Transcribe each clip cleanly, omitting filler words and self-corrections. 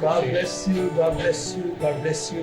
God bless you, God bless you, God bless you।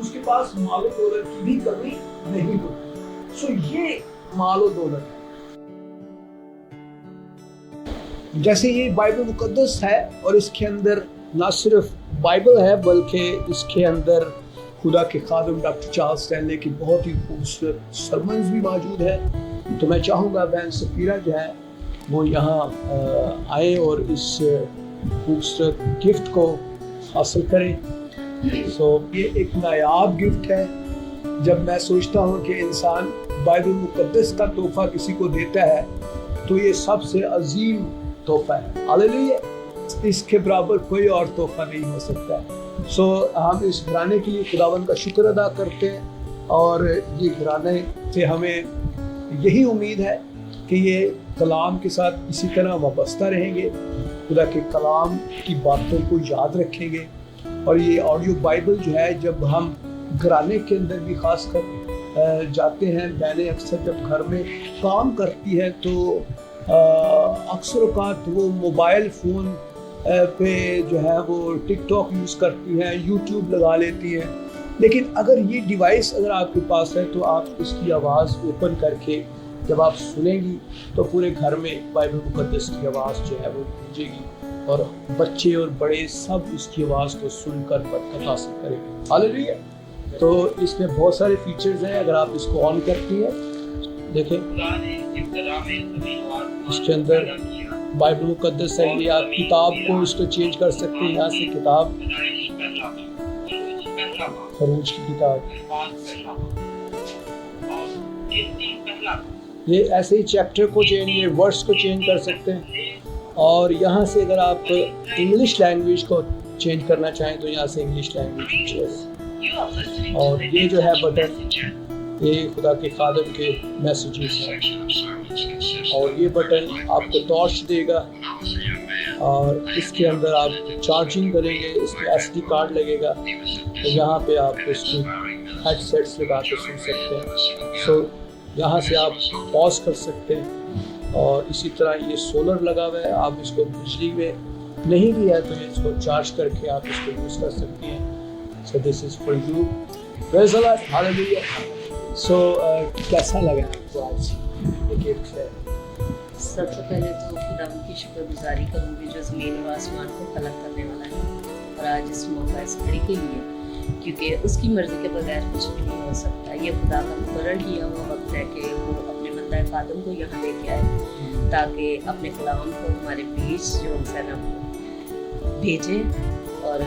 اس کے پاس مال و دولت کی بھی کمی نہیں ہوتی. سو یہ مال و دولت ہے. جیسے یہ بائبل مقدس ہے اور اس کے اندر نہ صرف بائبل ہے بلکہ اس کے اندر خدا کے خادم ڈاکٹر چارلس اسٹینلے کی بہت ہی خوبصورت سرمنز بھی موجود ہے. تو میں چاہوں گا بہن سفیرہ جو ہے وہ یہاں آئے اور اس خوبصورت گفٹ کو حاصل کریں. سو یہ ایک نایاب گفٹ ہے. جب میں سوچتا ہوں کہ انسان بائبل مقدس کا تحفہ کسی کو دیتا ہے تو یہ سب سے عظیم تحفہ ہے. ہاللیلویا. اس کے برابر کوئی اور تحفہ نہیں ہو سکتا ہے. سو ہم اس گھرانے کے لیے خداوند کا شکر ادا کرتے ہیں اور یہ گھرانے سے ہمیں یہی امید ہے کہ یہ کلام کے ساتھ اسی طرح وابستہ رہیں گے, خدا کے کلام کی باتوں کو یاد رکھیں گے. اور یہ آڈیو بائبل جو ہے جب ہم گھرانے کے اندر بھی خاص کر جاتے ہیں, بہنیں اکثر جب گھر میں کام کرتی ہے تو اکثر اوقات وہ موبائل فون پہ جو ہے وہ ٹک ٹاک یوز کرتی ہیں, یوٹیوب لگا لیتی ہیں. لیکن اگر یہ ڈیوائس اگر آپ کے پاس ہے تو آپ اس کی آواز اوپن کر کے جب آپ سنیں گی تو پورے گھر میں بائبل مقدس کی آواز جو ہے وہ گونجے گی اور بچے اور بڑے سب اس کی آواز کو سن کر برکت حاصل کریں گے. ہاللیلویا. تو اس میں بہت سارے فیچرز ہیں. اگر آپ اس کو آن کرتی ہیں دیکھیں اس کے اندر بائبل مقدس ہے. یہ آپ کتاب کو اس کو چینج کر سکتے ہیں. یہاں سے کتاب خروج کی کتاب, یہ ایسے ہی چیپٹر کو چینج ورڈز کو چینج کر سکتے ہیں. اور یہاں سے اگر آپ انگلش لینگویج کو چینج کرنا چاہیں تو یہاں سے انگلش لینگویج. اور یہ جو ہے بٹن یہ خدا کے خادم کے میسیجز ہیں. اور یہ بٹن آپ کو ٹارچ دے گا اور اس کے اندر آپ چارجنگ کریں گے. اس میں ایس ڈی کارڈ لگے گا تو یہاں پہ آپ اس کو ہیڈ سیٹس لگا کے سن سکتے ہیں. سو یہاں سے آپ پاز کر سکتے ہیں. اور اسی طرح یہ سولر لگا ہوا ہے. آپ اس کو بجلی میں نہیں بھی ہے تو اس کو چارج کر کے آپ اس کو یوز کر سکتے ہیں. So this is for you. Praise the lord. Hallelujah. So کیسا لگا آپ کو آج یہ گفٹ ہے؟ سب سے پہلے تو خدا کی شکر گزاری کروں گی جو زمین و آسمان کو خلق کرنے والا ہے اور آج اس موقع اس گھڑی کے لیے, کیونکہ اس کی مرضی کے بغیر کچھ بھی نہیں ہو سکتا. یہ خدا کا مقرر کیا ہوا وقت ہے کہ وہ اپنے بندہ خادم کو یہاں لے کے آئے تاکہ اپنے کلام کو ہمارے بیچ جو ہے نا بھیجے. اور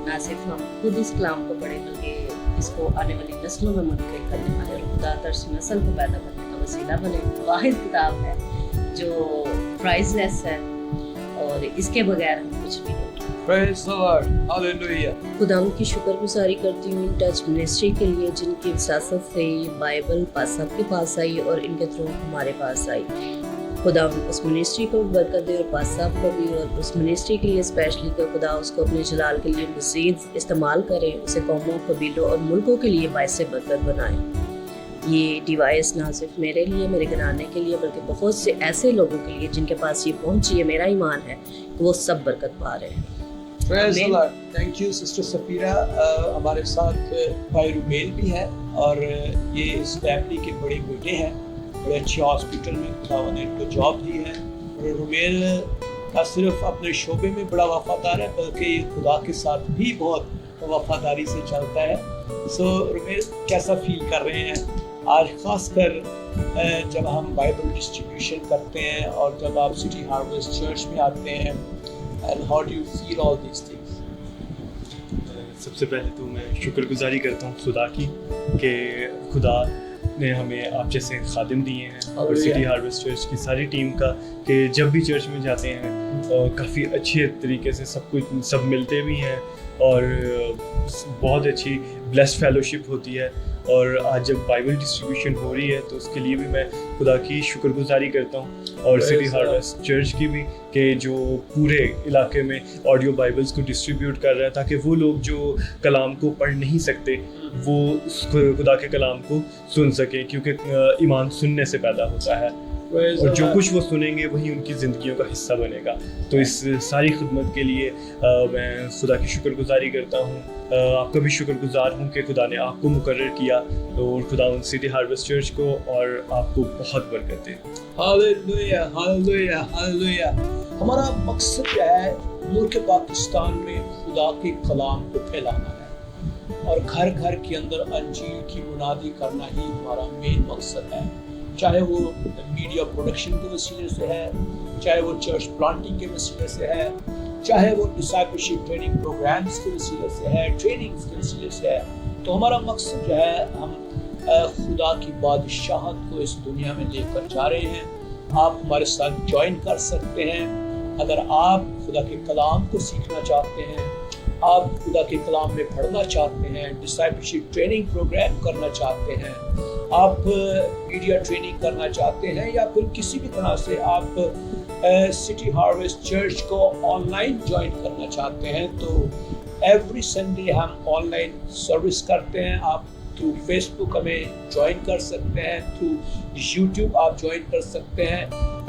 نہ صرف ہم خود اس کلام کو پڑھیں بلکہ اس کو آنے والی نسلوں میں منتقل کرنے والے اور خدا ترس نسل کو پیدا کرنے کا وسیلہ بنے. واحد کتاب ہے جو پرائز لیس ہے اور اس کے بغیر ہم کچھ بھی نہیں. Praise the Lord. Hallelujah. خدا کی شکر گزاری کرتی ہوں ٹچ منسٹری کے لیے جن کی وساست سے یہ بائبل پاساب کے پاس آئی اور ان کے تھرو ہمارے پاس آئی. خدا اس منسٹری کو برکت دے اور پاساب کو بھی, اور اس منسٹری کے لیے اسپیشلی کہ خدا اس کو اپنے جلال کے لیے مزید استعمال کرے, اسے قوموں, قبیلوں اور ملکوں کے لیے باعث برکت بنائے. یہ ڈیوائس نہ صرف میرے لیے, میرے گھرانے کے لیے, بلکہ بہت سے ایسے لوگوں کے لیے جن کے پاس یہ پہنچی ہے. میرا ایمان ہے کہ وہ سب برکت پا رہے ہیں. Praise the Lord. Thank you Sister سفیرہ. ہمارے ساتھ بھائی رومیل بھی ہے اور یہ اس فیملی کے بڑے بیٹے ہیں. بڑے اچھے ہاسپٹل میں خدا نے ان کو جاب دی ہے. اور رومیل نہ صرف اپنے شعبے میں بڑا وفادار ہے بلکہ یہ خدا کے ساتھ بھی بہت وفاداری سے چلتا ہے. سو رومیل کیسا فیل کر رہے ہیں آج, خاص کر جب ہم بائبل ڈسٹریبیوشن کرتے ہیں اور جب آپ سٹی ہارویسٹ چرچ میں آتے ہیں, and how do you feel all these things? سب سے پہلے تو میں شکر گزاری کرتا ہوں خدا کی کہ خدا نے ہمیں آپ جیسے خادم دیے ہیں اور سٹی ہارویسٹ چرچ کی ساری ٹیم کا, کہ جب بھی چرچ میں جاتے ہیں کافی اچھے طریقے سے سب ملتے بھی ہیں اور بہت اچھی بلیسڈ فیلوشپ ہوتی ہے. اور آج جب بائبل ڈسٹریبیوشن ہو رہی ہے تو اس کے لیے بھی میں خدا کی شکر گزاری کرتا ہوں اور سٹی ہارویسٹ چرچ کی بھی کہ جو پورے علاقے میں آڈیو بائبلز کو ڈسٹریبیوٹ کر رہا ہے تاکہ وہ لوگ جو کلام کو پڑھ نہیں سکتے وہ خدا کے کلام کو سن سکیں, کیونکہ ایمان سننے سے پیدا ہوتا ہے. اور جو کچھ وہ سنیں گے وہی ان کی زندگیوں کا حصہ بنے گا. تو اس ساری خدمت کے لیے میں خدا کی شکر گزاری کرتا ہوں. آپ کا بھی شکر گزار ہوں کہ خدا نے آپ کو مقرر کیا, اور خدا ان سٹی ہارویسٹ چرچ کو اور آپ کو بہت برکت دے. Hallelujah hallelujah hallelujah. ہمارا مقصد کیا ہے؟ ملک پاکستان میں خدا کے کلام کو پھیلانا ہے اور گھر گھر کے اندر انجیل کی منادی کرنا ہی ہمارا مین مقصد ہے. چاہے وہ میڈیا پروڈکشن کے وسیلے سے ہے, چاہے وہ چرچ پلانٹنگ کے وسیلے سے ہے, چاہے وہ ڈسائپلشپ ٹریننگ پروگرامز کے وسیلے سے ہے, ٹریننگز کے وسیلے سے ہے. تو ہمارا مقصد جو ہے, ہم خدا کی بادشاہت کو اس دنیا میں لے کر جا رہے ہیں. آپ ہمارے ساتھ جوائن کر سکتے ہیں. اگر آپ خدا کے کلام کو سیکھنا چاہتے ہیں, آپ خدا کے کلام میں پڑھنا چاہتے ہیں, ڈسائپلشپ ٹریننگ پروگرام کرنا چاہتے ہیں, آپ میڈیا ٹریننگ کرنا چاہتے ہیں, یا پھر کسی بھی طرح سے آپ سٹی ہارویسٹ چرچ کو آن لائن جوائن کرنا چاہتے ہیں, تو ایوری سنڈے ہم آن لائن سروس کرتے ہیں. آپ تھرو فیس بک ہمیں جوائن کر سکتے ہیں, تھرو یوٹیوب آپ جوائن کر سکتے ہیں,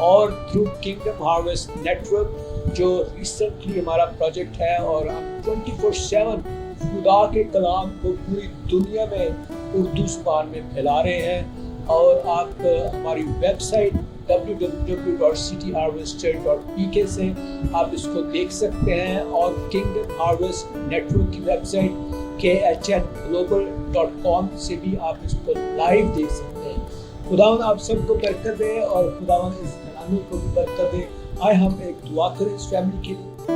اور through Kingdom Harvest Network جو ریسنٹلی ہمارا پروجیکٹ ہے, اور ہم 24/7 خدا کے کلام کو پوری دنیا میں اردو زبان میں پھیلا رہے ہیں. اور آپ ہماری ویب سائٹ www.cityharvestchurch.pk سے آپ اس کو دیکھ سکتے ہیں, اور کنگڈم ہارویسٹ نیٹ ورک کی ویب سائٹ KHNglobal.com سے بھی آپ اس کو لائیو دیکھ سکتے ہیں. خداوند آپ سب کو برکت دے, اور خداوند اس گھرانے کو بھی برکت دے. آئے ہم ایک دعا کریں اس فیملی کے لیے.